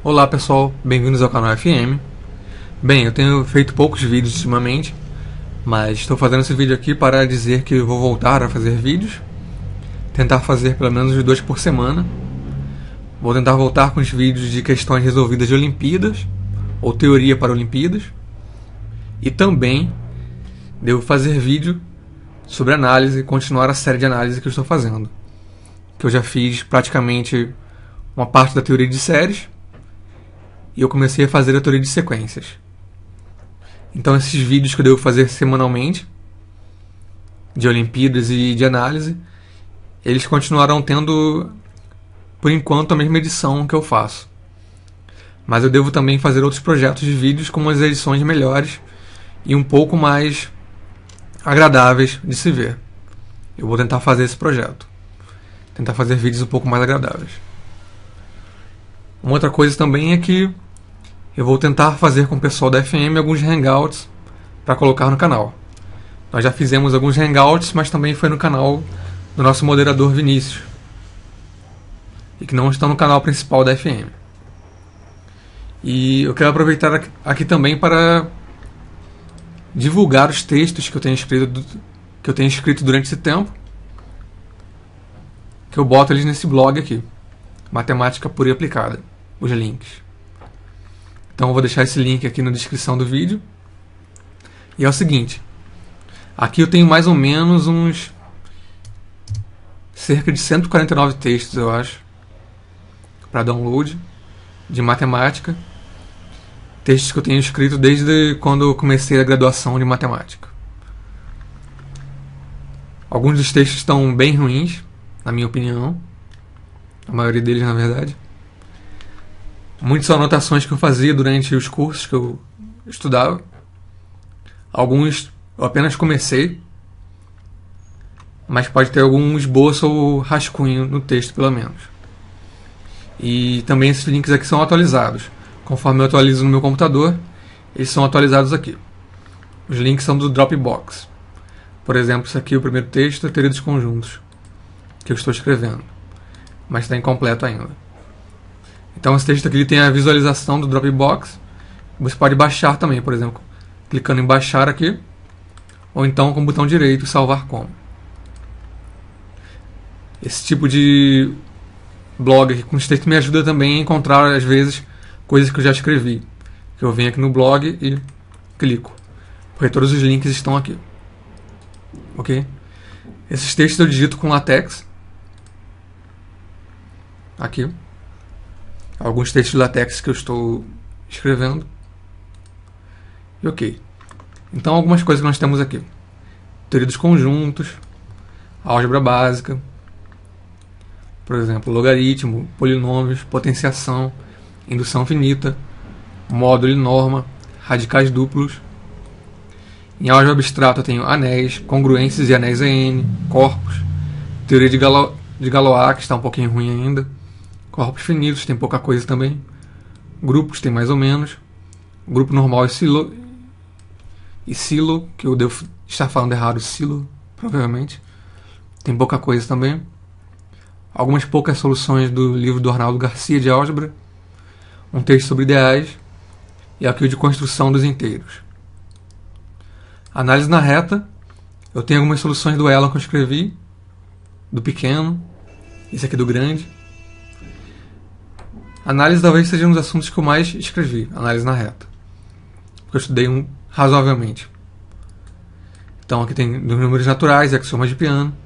Olá pessoal, bem-vindos ao canal FM. Bem, eu tenho feito poucos vídeos ultimamente, mas estou fazendo esse vídeo aqui para dizer que vou voltar a fazer vídeos. Tentar fazer pelo menos 2 por semana. Vou tentar voltar com os vídeos de questões resolvidas de Olimpíadas, ou teoria para Olimpíadas. E também devo fazer vídeo sobre análise e continuar a série de análise que eu estou fazendo. Que eu já fiz praticamente uma parte da teoria de séries, e eu comecei a fazer a teoria de sequências. Então esses vídeos que eu devo fazer semanalmente, de Olimpíadas e de análise, eles continuarão tendo, por enquanto, a mesma edição que eu faço. Mas eu devo também fazer outros projetos de vídeos com umas edições melhores e um pouco mais agradáveis de se ver. Eu vou tentar fazer esse projeto. Tentar fazer vídeos um pouco mais agradáveis. Uma outra coisa também é que eu vou tentar fazer com o pessoal da FM alguns hangouts para colocar no canal. Nós já fizemos alguns hangouts, mas também foi no canal do nosso moderador Vinícius, e que não estão no canal principal da FM. E eu quero aproveitar aqui também para divulgar os textos que eu tenho escrito durante esse tempo, que eu boto eles nesse blog aqui, Matemática Pura e Aplicada, os links. Então eu vou deixar esse link aqui na descrição do vídeo. E é o seguinte, aqui eu tenho mais ou menos uns cerca de 149 textos, eu acho, para download de matemática. Textos que eu tenho escrito desde quando eu comecei a graduação de matemática. Alguns dos textos estão bem ruins, na minha opinião. A maioria deles, na verdade. Muitas são anotações que eu fazia durante os cursos que eu estudava. Alguns eu apenas comecei, mas pode ter algum esboço ou rascunho no texto, pelo menos. E também esses links aqui são atualizados. Conforme eu atualizo no meu computador, eles são atualizados aqui. Os links são do Dropbox. Por exemplo, esse aqui é o primeiro texto, a teoria dos conjuntos, que eu estou escrevendo, mas está incompleto ainda. Então esse texto aqui tem a visualização do Dropbox. Você pode baixar também, por exemplo, clicando em baixar aqui, ou então com o botão direito salvar como. Esse tipo de blog aqui com esse texto me ajuda também a encontrar, às vezes, coisas que eu já escrevi, que eu venho aqui no blog e clico, porque todos os links estão aqui. Ok? Esses textos eu digito com LaTeX aqui. Alguns textos de LaTeX que eu estou escrevendo. E ok. Então algumas coisas que nós temos aqui. Teoria dos conjuntos, álgebra básica, por exemplo, logaritmo, polinômios, potenciação, indução finita, módulo e norma, radicais duplos. Em álgebra abstrata eu tenho anéis, congruências e anéis EN, corpos, teoria de Galois, que está um pouquinho ruim ainda, corpos finitos, tem pouca coisa também, grupos tem mais ou menos, grupo normal e silo, que eu devo estar falando errado, silo, provavelmente, tem pouca coisa também. Algumas poucas soluções do livro do Arnaldo Garcia de álgebra, um texto sobre ideais e aqui o de construção dos inteiros. Análise na reta, eu tenho algumas soluções do Elon que eu escrevi, do pequeno, esse aqui do grande. Análise talvez seja um dos assuntos que eu mais escrevi, análise na reta, porque eu estudei razoavelmente. Então aqui tem dos números naturais, axiomas de Peano.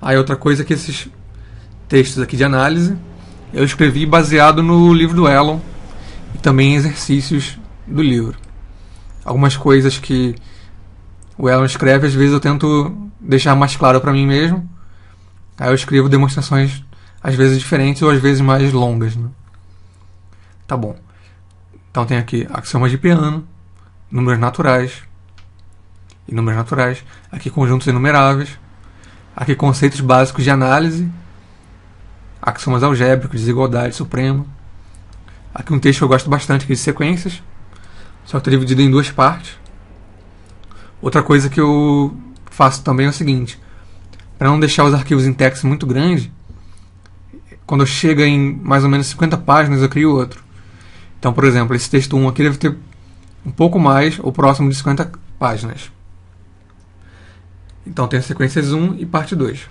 Aí outra coisa é que esses textos aqui de análise eu escrevi baseado no livro do Elon e também em exercícios do livro. Algumas coisas que o Elon escreve, às vezes eu tento deixar mais claro para mim mesmo. Aí eu escrevo demonstrações às vezes diferentes ou às vezes mais longas, né? Tá bom. Então tem aqui axiomas de Peano, números naturais e números naturais. Aqui conjuntos enumeráveis. Aqui conceitos básicos de análise. Axiomas algébricos, desigualdade suprema. Aqui um texto que eu gosto bastante, que é de sequências, só que está dividido em duas partes. Outra coisa que eu faço também é o seguinte: para não deixar os arquivos em text muito grande, quando chega em mais ou menos 50 páginas eu crio outro. Então, por exemplo, esse texto 1 aqui deve ter um pouco mais, ou próximo de 50 páginas. Então tem as sequências 1 e parte 2.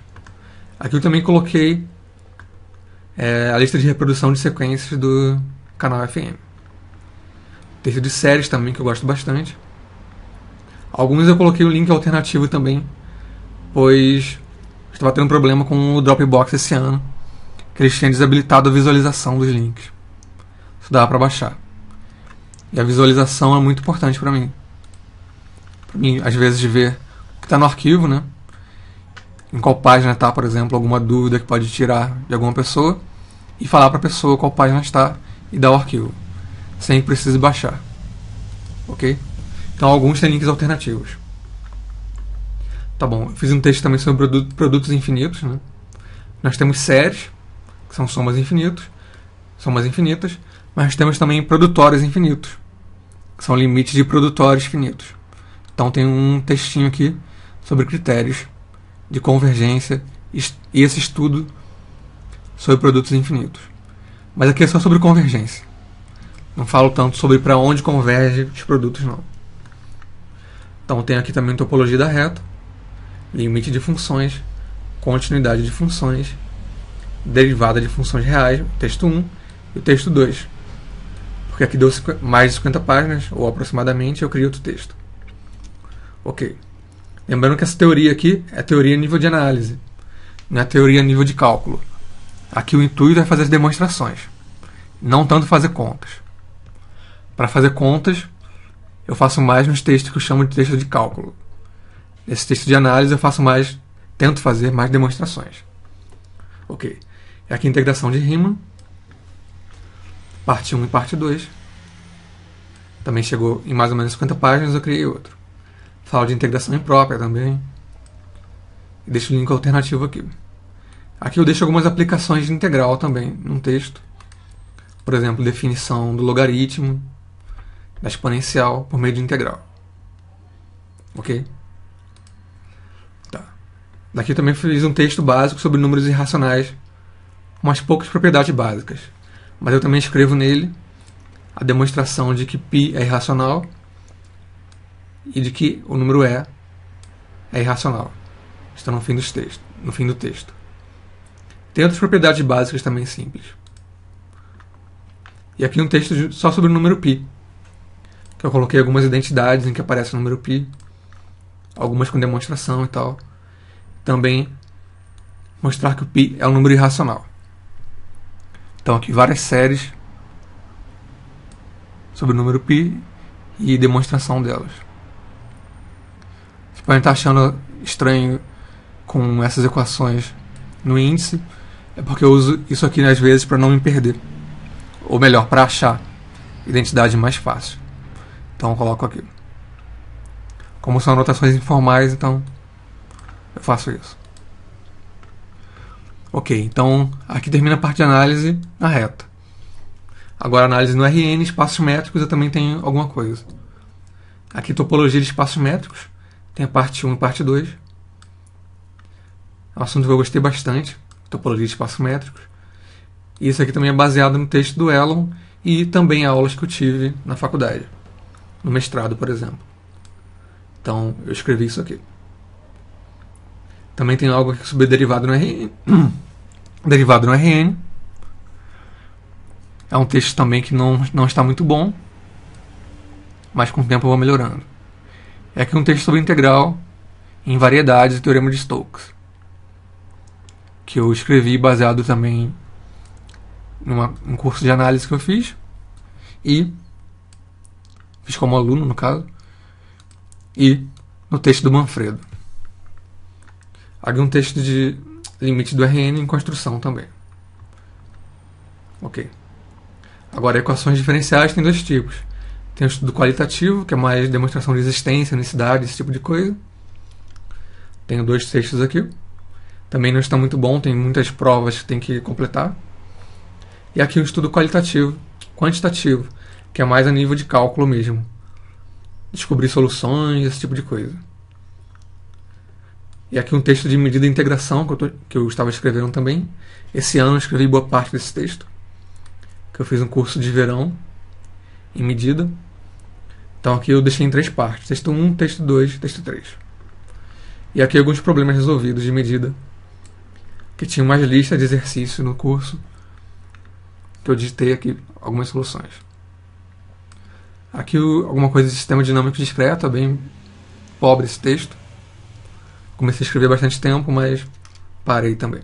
Aqui eu também coloquei a lista de reprodução de sequências do canal FM. Texto de séries também, que eu gosto bastante. Alguns eu coloquei o link alternativo também, pois estava tendo problema com o Dropbox esse ano, que eles tinham desabilitado a visualização dos links. Isso dava para baixar. E a visualização é muito importante para mim. Para mim, às vezes, de ver o que está no arquivo, né? Em qual página está, por exemplo, alguma dúvida que pode tirar de alguma pessoa, e falar para a pessoa qual página está e dar o arquivo, sem que precise baixar. Ok? Então, alguns têm links alternativos. Tá bom, eu fiz um texto também sobre produtos infinitos, né? Nós temos séries, que são somas infinitas, mas temos também produtórios infinitos, que são limites de produtórios finitos. Então tem um textinho aqui sobre critérios de convergência e esse estudo sobre produtos infinitos. Mas aqui é só sobre convergência. Não falo tanto sobre para onde converge os produtos, não. Então tem aqui também topologia da reta, limite de funções, continuidade de funções, derivada de funções reais, texto 1 e o texto 2. Porque aqui deu mais de 50 páginas, ou aproximadamente, eu criei outro texto. Ok. Lembrando que essa teoria aqui é teoria nível de análise, não é teoria nível de cálculo. Aqui o intuito é fazer as demonstrações, não tanto fazer contas. Para fazer contas, eu faço mais nos textos que eu chamo de texto de cálculo. Nesse texto de análise eu faço mais, tento fazer mais demonstrações. Ok. E aqui integração de Riemann, parte 1 e parte 2. Também chegou em mais ou menos 50 páginas, eu criei outro. Falo de integração imprópria também. E deixo o link alternativo aqui. Aqui eu deixo algumas aplicações de integral também, num texto. Por exemplo, definição do logaritmo, da exponencial, por meio de integral. Ok? Tá. Daqui também fiz um texto básico sobre números irracionais, com umas poucas propriedades básicas. Mas eu também escrevo nele a demonstração de que π é irracional e de que o número é irracional. Está no fim do texto. Tem outras propriedades básicas também simples. E aqui um texto só sobre o número π, que eu coloquei algumas identidades em que aparece o número π, algumas com demonstração e tal. Também mostrar que o π é um número irracional. Então aqui várias séries sobre o número π e demonstração delas. Você pode estar achando estranho com essas equações no índice, é porque eu uso isso aqui às vezes para não me perder, ou melhor, para achar identidade mais fácil. Então eu coloco aqui. Como são anotações informais, então eu faço isso. Ok, então aqui termina a parte de análise na reta. Agora análise no RN, espaços métricos, eu também tenho alguma coisa. Aqui topologia de espaços métricos, tem a parte 1 e parte 2. É um assunto que eu gostei bastante, topologia de espaços métricos. E isso aqui também é baseado no texto do Elon e também aulas que eu tive na faculdade, no mestrado, por exemplo. Então eu escrevi isso aqui. Também tem algo aqui sobre derivado no RN. Derivado no RN. É um texto também que não está muito bom, mas com o tempo eu vou melhorando. É aqui um texto sobre integral em variedades e teorema de Stokes, que eu escrevi baseado também num curso de análise que eu fiz, e fiz como aluno, no caso, e no texto do Manfredo. Aqui um texto de limite do RN em construção também. Ok. Agora, equações diferenciais tem dois tipos. Tem o estudo qualitativo, que é mais demonstração de existência, unicidade, esse tipo de coisa. Tenho dois textos aqui. Também não está muito bom, tem muitas provas que tem que completar. E aqui o estudo qualitativo, quantitativo, que é mais a nível de cálculo mesmo. Descobrir soluções, esse tipo de coisa. E aqui um texto de medida de integração, que eu estava escrevendo também. Esse ano eu escrevi boa parte desse texto, que eu fiz um curso de verão em medida. Então aqui eu deixei em 3 partes: texto 1, texto 2, texto 3. E aqui alguns problemas resolvidos de medida, que tinha umas listas de exercícios no curso, que eu digitei aqui algumas soluções. Aqui alguma coisa de sistema dinâmico discreto, é bem pobre esse texto. Comecei a escrever há bastante tempo, mas parei também.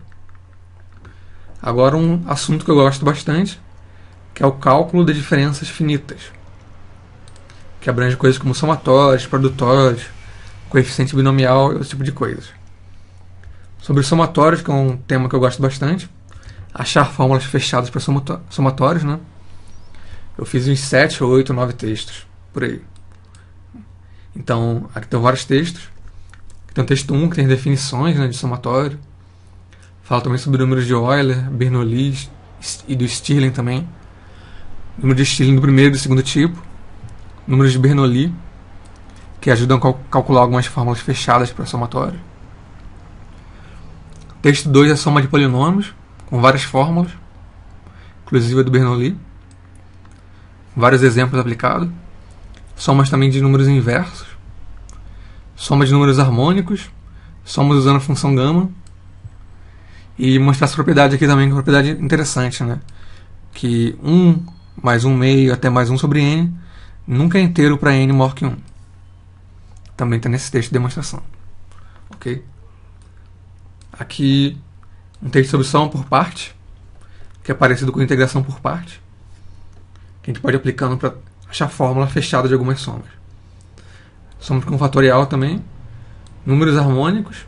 Agora um assunto que eu gosto bastante, que é o cálculo de diferenças finitas, que abrange coisas como somatórios, produtórios, coeficiente binomial e esse tipo de coisas. Sobre somatórios, que é um tema que eu gosto bastante, achar fórmulas fechadas para somatórios, né? Eu fiz uns 7, 8, 9 textos, por aí. Então, aqui tem vários textos. Tem o texto 1, que tem definições, né, de somatório. Fala também sobre números de Euler, Bernoulli e do Stirling também. Número de Stirling do primeiro e do segundo tipo. Números de Bernoulli, que ajudam a calcular algumas fórmulas fechadas para somatório. Texto 2 é a soma de polinômios, com várias fórmulas, inclusive a do Bernoulli. Vários exemplos aplicados. Somas também de números inversos. Soma de números harmônicos. Somas usando a função gama. E mostrar essa propriedade aqui também, que é uma propriedade interessante, né? Que 1 mais 1 meio até mais 1 sobre n nunca é inteiro para n maior que 1. Também está nesse texto de demonstração. Ok? Aqui um texto sobre soma por parte, que é parecido com integração por parte, que a gente pode ir aplicando para achar a fórmula fechada de algumas somas. Somas com fatorial também. Números harmônicos.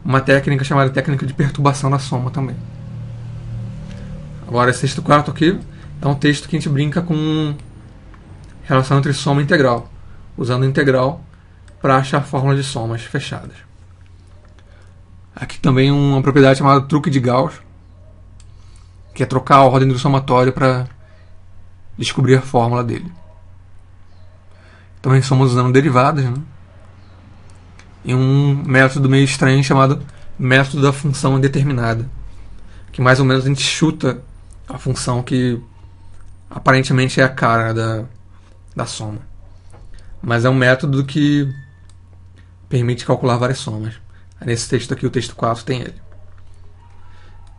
Uma técnica chamada técnica de perturbação da soma também. Agora, esse texto 4 aqui é um texto que a gente brinca com relação entre soma e integral, usando integral para achar fórmulas de somas fechadas. Aqui também uma propriedade chamada truque de Gauss, que é trocar a ordem do somatório para descobrir a fórmula dele. Também somos usando derivadas, né? E um método meio estranho chamado método da função indeterminada, que mais ou menos a gente chuta a função que aparentemente é a cara da soma. Mas é um método que permite calcular várias somas. Nesse texto aqui, o texto 4, tem ele.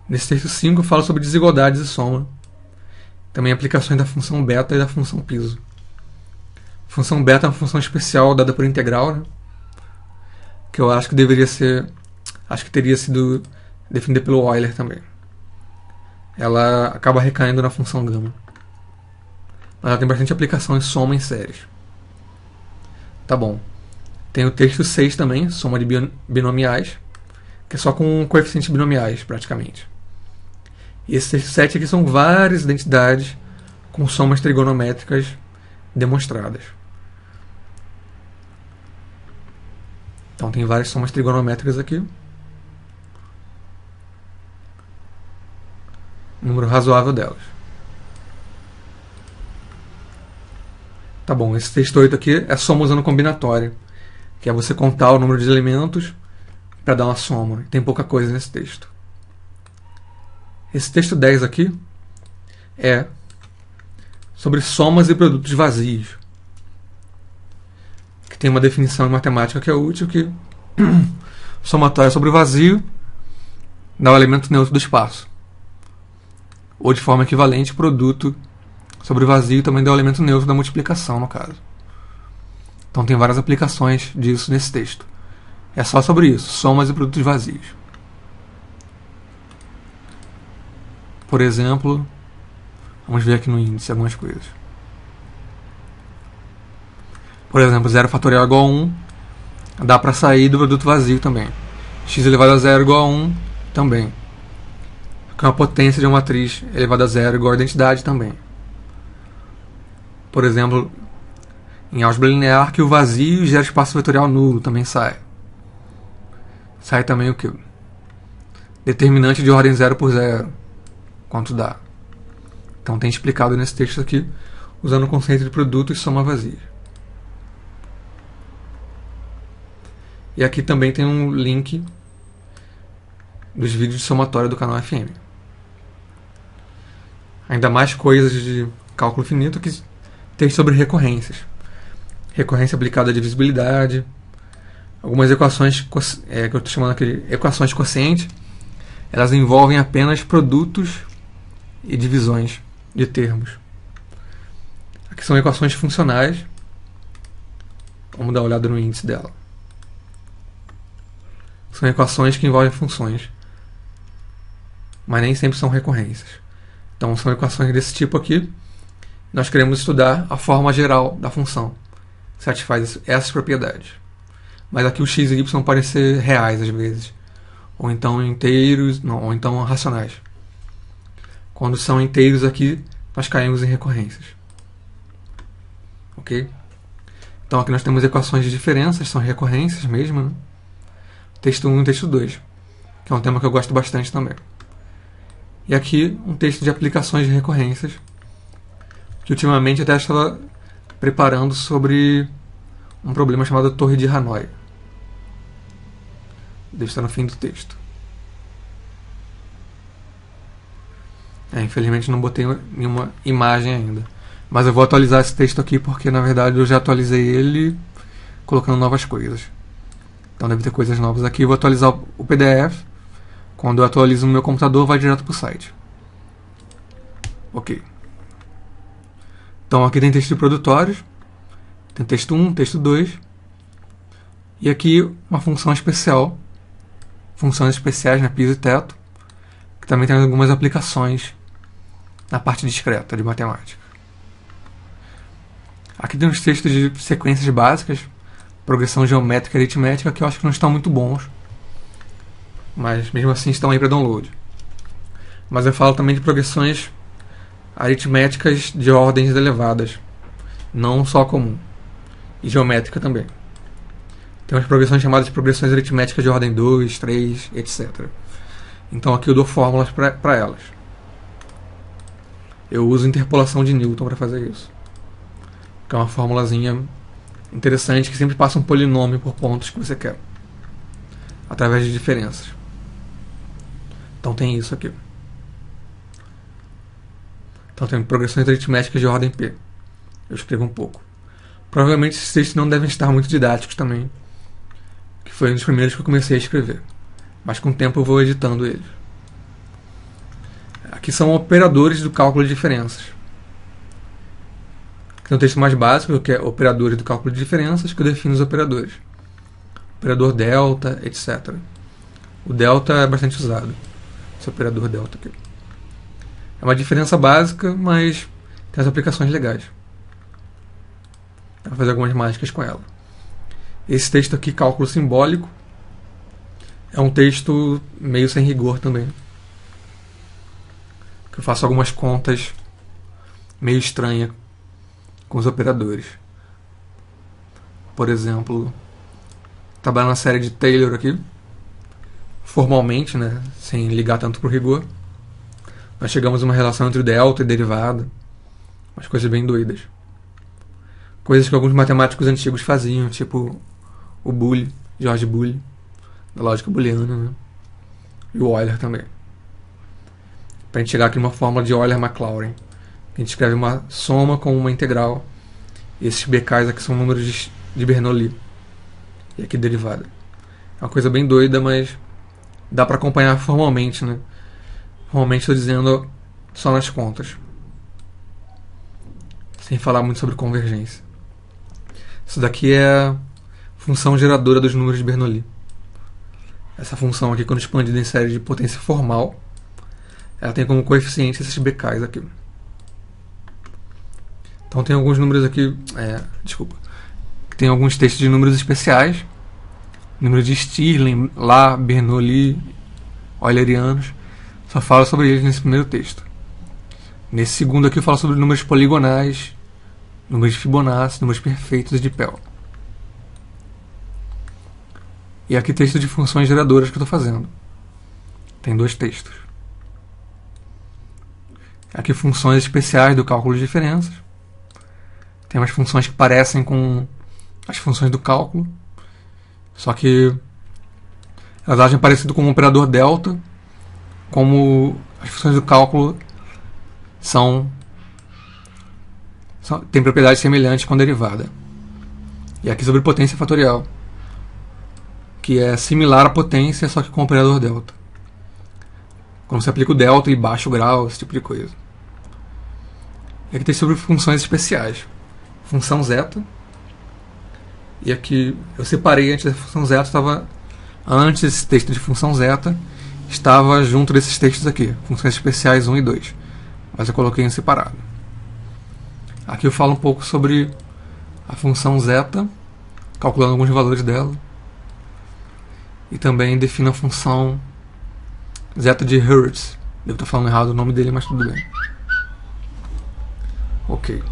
Nesse texto 5 eu falo sobre desigualdades e soma. Também aplicações da função beta e da função piso. A função beta é uma função especial dada por integral, né? Que eu acho que teria sido definida pelo Euler também. Ela acaba recaindo na função gama. Mas ela tem bastante aplicação em soma em séries. Tá bom. Tem o texto 6 também, soma de binomiais, que é só com coeficientes binomiais, praticamente. E esse texto 7 aqui são várias identidades com somas trigonométricas demonstradas. Então tem várias somas trigonométricas aqui. Número razoável delas. Tá bom, esse texto 8 aqui é soma usando combinatória, que é você contar o número de elementos para dar uma soma. Tem pouca coisa nesse texto. Esse texto 10 aqui é sobre somas e produtos vazios, que tem uma definição em matemática que é útil, que somatório sobre vazio dá o elemento neutro do espaço. Ou de forma equivalente, produto sobre vazio também dá o elemento neutro da multiplicação, no caso. Então tem várias aplicações disso nesse texto. É só sobre isso, somas e produtos vazios. Por exemplo, vamos ver aqui no índice algumas coisas. Por exemplo, 0 fatorial igual a 1, dá para sair do produto vazio também. X elevado a 0 igual a 1 também. Com a potência de uma matriz elevada a 0 igual a identidade também. Por exemplo, em álgebra linear, que o vazio gera espaço vetorial nulo também sai. Sai também o que? Determinante de ordem 0 por 0. Quanto dá? Então tem explicado nesse texto aqui, usando o conceito de produto e soma vazia. E aqui também tem um link dos vídeos de somatória do canal FM. Ainda mais coisas de cálculo finito, que texto sobre recorrências. Recorrência aplicada à divisibilidade, algumas equações que eu estou chamando aqui de equações quociente, elas envolvem apenas produtos e divisões de termos. Aqui são equações funcionais. Vamos dar uma olhada no índice dela. São equações que envolvem funções, mas nem sempre são recorrências. Então são equações desse tipo aqui. Nós queremos estudar a forma geral da função, que satisfaz essas propriedades. Mas aqui os x e y podem ser reais às vezes, ou então inteiros, não, ou então racionais. Quando são inteiros aqui, nós caímos em recorrências. Ok? Então aqui nós temos equações de diferenças, são recorrências mesmo, né? Texto 1 e texto 2, que é um tema que eu gosto bastante também. E aqui um texto de aplicações de recorrências, que ultimamente até estava preparando sobre um problema chamado Torre de Hanoi. Deve estar no fim do texto. Infelizmente não botei nenhuma imagem ainda. Mas eu vou atualizar esse texto aqui porque na verdade eu já atualizei ele colocando novas coisas. Então deve ter coisas novas aqui. Eu vou atualizar o PDF. Quando eu atualizo no meu computador, vai direto para o site. Ok. Então aqui tem texto de produtórios. Tem texto 1, texto 2. E aqui uma função especial. Funções especiais na piso e teto. Que também tem algumas aplicações na parte discreta de matemática. Aqui tem os textos de sequências básicas. Progressão geométrica e aritmética, que eu acho que não estão muito bons. Mas mesmo assim estão aí para download. Mas eu falo também de progressões aritméticas de ordens elevadas, não só comum, e geométrica também. Tem umas progressões chamadas de progressões aritméticas de ordem 2, 3, etc. Então aqui eu dou fórmulas para elas. Eu uso interpolação de Newton para fazer isso, que é uma formulazinha interessante que sempre passa um polinômio por pontos que você quer, através de diferenças. Então tem isso aqui. Então tem progressões aritméticas de ordem P. Eu escrevo um pouco. Provavelmente esses textos não devem estar muito didáticos também, que foi um dos primeiros que eu comecei a escrever. Mas com o tempo eu vou editando eles. Aqui são operadores do cálculo de diferenças. Aqui tem um texto mais básico, que é operadores do cálculo de diferenças, que eu defino os operadores. Operador delta, etc. O delta é bastante usado. Esse operador delta aqui. É uma diferença básica, mas tem as aplicações legais. Dá para fazer algumas mágicas com ela. Esse texto aqui, cálculo simbólico, é um texto meio sem rigor também. Que eu faço algumas contas meio estranhas com os operadores. Por exemplo, trabalhando na série de Taylor aqui, formalmente, né, sem ligar tanto para o rigor, nós chegamos a uma relação entre delta e derivada, umas coisas bem doidas. Coisas que alguns matemáticos antigos faziam, tipo o Boole, George Boole, da lógica booleana, né? E o Euler também. Para a gente chegar aqui numa fórmula de Euler-Maclaurin. A gente escreve uma soma com uma integral. E esses BKs aqui são números de Bernoulli. E aqui derivada. É uma coisa bem doida, mas dá para acompanhar formalmente, né? Formalmente estou dizendo só nas contas. Sem falar muito sobre convergência. Isso daqui é a função geradora dos números de Bernoulli. Essa função aqui, quando expandida em série de potência formal, ela tem como coeficiente esses BKs aqui. Então tem alguns números aqui, tem alguns textos de números especiais, números de Stirling, lá, Bernoulli, Eulerianos. Só falo sobre eles nesse primeiro texto. Nesse segundo aqui eu falo sobre números poligonais, números de Fibonacci, números perfeitos e de Pell. E aqui texto de funções geradoras que eu estou fazendo. Tem 2 textos. Aqui funções especiais do cálculo de diferenças. Tem umas funções que parecem com as funções do cálculo, só que elas agem parecido com o operador delta, como as funções do cálculo são tem propriedades semelhantes com derivada. E aqui sobre potência fatorial, que é similar à potência, só que com o operador delta. Quando você aplica o delta e baixa o grau, esse tipo de coisa. E aqui tem sobre funções especiais. Função zeta. E aqui eu separei antes da função zeta, estava antes desse texto de função zeta, estava junto desses textos aqui, funções especiais 1 e 2. Mas eu coloquei em separado. Aqui eu falo um pouco sobre a função zeta, calculando alguns valores dela. E também defino a função zeta de Hertz. Devo estar falando errado o nome dele, mas tudo bem. Ok.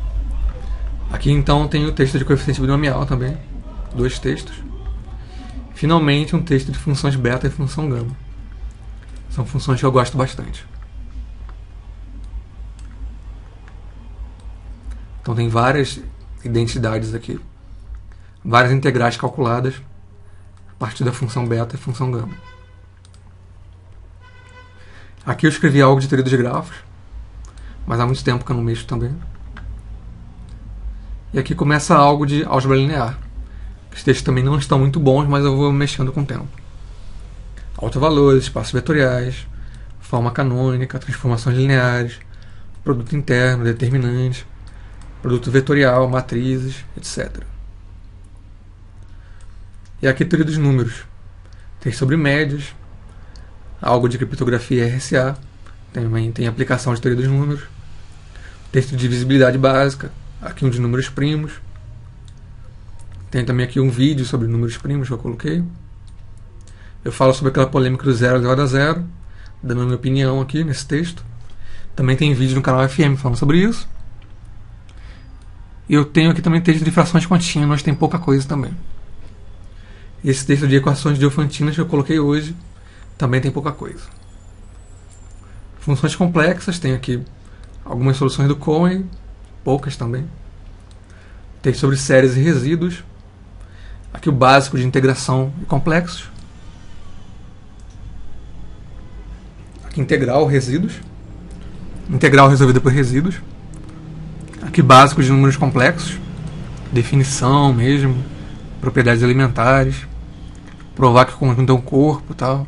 Aqui então tem o texto de coeficiente binomial também. 2 textos. Finalmente um texto de funções beta e função gama. São funções que eu gosto bastante. Então tem várias identidades aqui. Várias integrais calculadas a partir da função beta e função gama. Aqui eu escrevi algo de teoria dos grafos, mas há muito tempo que eu não mexo também. E aqui começa algo de álgebra linear. Os textos também não estão muito bons, mas eu vou mexendo com o tempo. Autovalores, espaços vetoriais, forma canônica, transformações lineares, produto interno, determinante, produto vetorial, matrizes, etc. E aqui teoria dos números. Tem sobre médias, algo de criptografia RSA, também tem aplicação de teoria dos números, texto de divisibilidade básica, aqui um de números primos. Tem também aqui um vídeo sobre números primos que eu coloquei. Eu falo sobre aquela polêmica do zero elevado a zero, dando a minha opinião aqui nesse texto. Também tem vídeo no canal FM falando sobre isso. E eu tenho aqui também texto de frações contínuas, tem pouca coisa também. Esse texto de equações de Diofantinas que eu coloquei hoje também tem pouca coisa. Funções complexas, tem aqui algumas soluções do Cohen, poucas também. Texto sobre séries e resíduos. Aqui o básico de integração e complexos. Aqui integral, resíduos. Integral resolvida por resíduos. Aqui básico de números complexos. Definição mesmo. Propriedades elementares. Provar que o conjunto é um corpo e tal.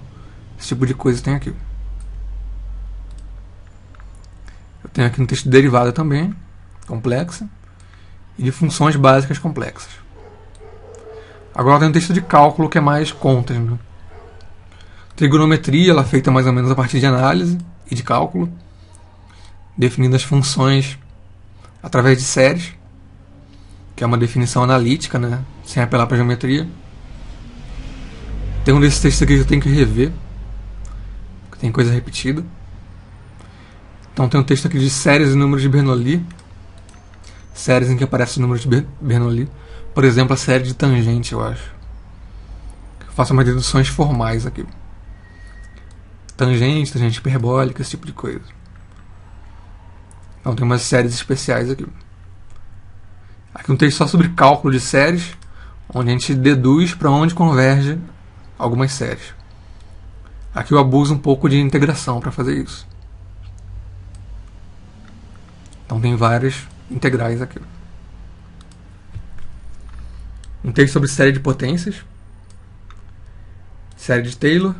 Esse tipo de coisa tem aqui. Eu tenho aqui um texto de derivada também, complexa. E de funções básicas complexas. Agora tem um texto de cálculo que é mais contas, né? Trigonometria, ela é feita mais ou menos a partir de análise e de cálculo, definindo as funções através de séries, que é uma definição analítica, né? Sem apelar para a geometria. Tem um desses textos aqui que eu tenho que rever, porque tem coisa repetida. Então tem um texto aqui de séries e números de Bernoulli, séries em que aparecem números de Bernoulli. Por exemplo, a série de tangente, eu acho. Eu faço umas deduções formais aqui. Tangente, tangente hiperbólica, esse tipo de coisa. Então tem umas séries especiais aqui. Aqui um texto só sobre cálculo de séries, onde a gente deduz para onde converge algumas séries. Aqui eu abuso um pouco de integração para fazer isso. Então tem várias integrais aqui. Um texto sobre série de potências, série de Taylor.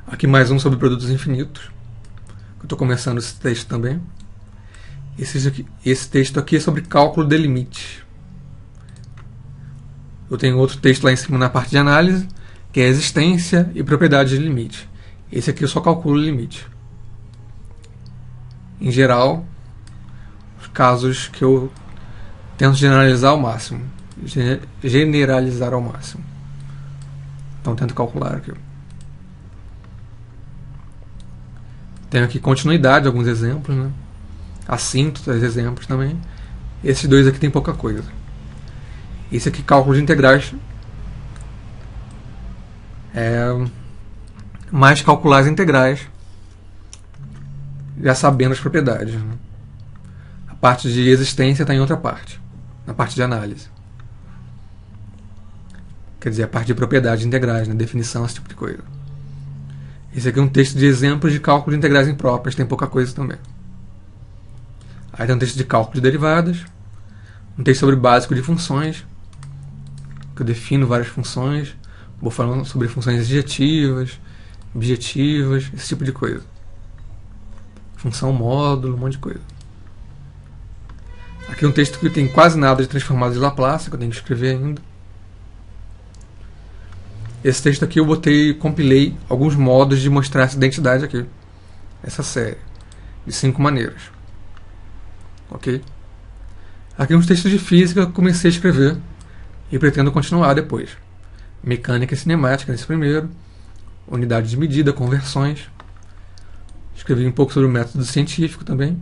Aqui mais um sobre produtos infinitos. Eu estou começando esse texto também. Esse texto aqui é sobre cálculo de limite. Eu tenho outro texto lá em cima na parte de análise, que é existência e propriedade de limite. Esse aqui eu só calculo o limite. Em geral, os casos que eu tento generalizar ao máximo. Generalizar ao máximo. Então tento calcular aqui. Tenho aqui continuidade, alguns exemplos, né? Assíntota, exemplos também. Esses dois aqui tem pouca coisa. Esse aqui, cálculo de integrais, é mais calcular as integrais, já sabendo as propriedades, né? A parte de existência está em outra parte, na parte de análise. Quer dizer, a parte de propriedades integrais, né? Definição, esse tipo de coisa. Esse aqui é um texto de exemplos de cálculo de integrais impróprias, tem pouca coisa também. Aí tem um texto de cálculo de derivadas, um texto sobre básico de funções, que eu defino várias funções, vou falando sobre funções adjetivas, objetivas, esse tipo de coisa. Função módulo, um monte de coisa. Aqui um texto que tem quase nada de transformados de Laplace, que eu tenho que escrever ainda. Esse texto aqui eu compilei alguns modos de mostrar essa identidade aqui. Essa série. De 5 maneiras. Ok? Aqui uns textos de física que eu comecei a escrever e pretendo continuar depois. Mecânica e cinemática nesse primeiro. Unidade de medida, conversões. Escrevi um pouco sobre o método científico também.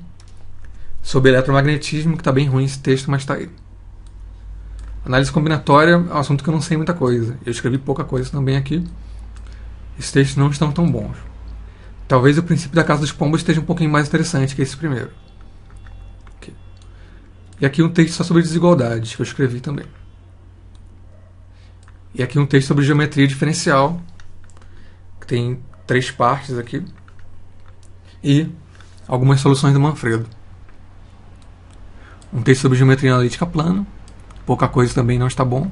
Sobre eletromagnetismo, que está bem ruim esse texto, mas está aí. Análise combinatória é um assunto que eu não sei muita coisa. Eu escrevi pouca coisa também aqui. Esses textos não estão tão bons. Talvez o princípio da Casa dos Pombos esteja um pouquinho mais interessante que esse primeiro. Okay. E aqui um texto só sobre desigualdades, que eu escrevi também. E aqui um texto sobre geometria diferencial, que tem 3 partes aqui. E algumas soluções do Manfredo. Um texto sobre geometria analítica plana. Pouca coisa também não está bom.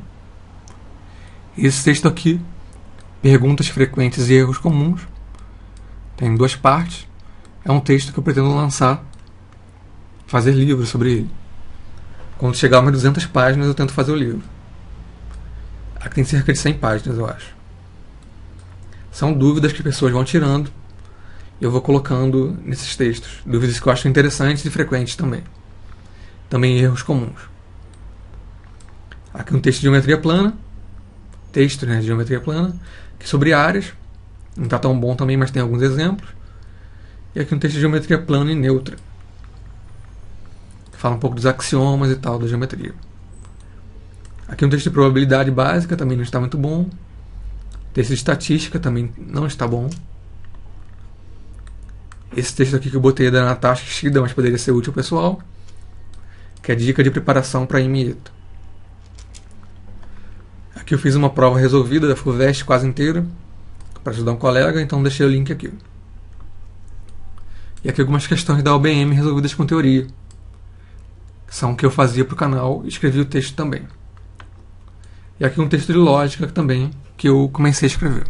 E esse texto aqui, perguntas frequentes e erros comuns, tem 2 partes. É um texto que eu pretendo lançar, fazer livro sobre ele. Quando chegar a umas 200 páginas eu tento fazer o livro. Aqui tem cerca de 100 páginas, eu acho. São dúvidas que as pessoas vão tirando e eu vou colocando nesses textos. Dúvidas que eu acho interessantes e frequentes também. Também erros comuns. Aqui um texto de geometria plana. Texto, né, de geometria plana. Que é sobre áreas. Não está tão bom também, mas tem alguns exemplos. E aqui um texto de geometria plana e neutra. Fala um pouco dos axiomas e tal da geometria. Aqui um texto de probabilidade básica, também não está muito bom. Texto de estatística também não está bom. Esse texto aqui que eu botei é da Natasha Shida, mas poderia ser útil ao pessoal. Que é dica de preparação para IMETA. Aqui eu fiz uma prova resolvida da FUVEST quase inteira, para ajudar um colega, então deixei o link aqui. E aqui algumas questões da OBM resolvidas com teoria, que são o que eu fazia para o canal e escrevi o texto também. E aqui um texto de lógica também, que eu comecei a escrever.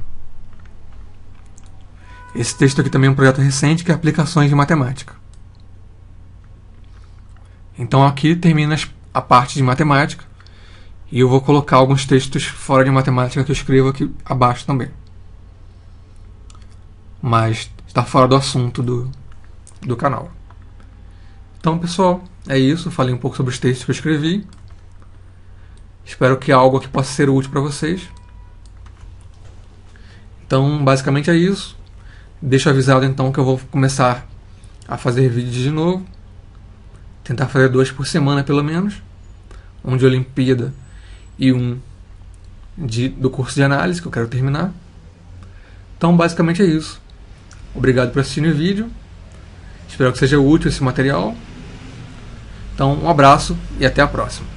Esse texto aqui também é um projeto recente, que é Aplicações de Matemática. Então aqui termina a parte de matemática, e eu vou colocar alguns textos fora de matemática que eu escrevo aqui abaixo também. Mas está fora do assunto do canal. Então, pessoal, é isso. Falei um pouco sobre os textos que eu escrevi. Espero que algo aqui possa ser útil para vocês. Então, basicamente é isso. Deixo avisado então que eu vou começar a fazer vídeos de novo. Tentar fazer 2 por semana pelo menos. Um de Olimpíada e um do curso de análise que eu quero terminar. Então basicamente é isso. Obrigado por assistir o vídeo. Espero que seja útil esse material. Então um abraço e até a próxima.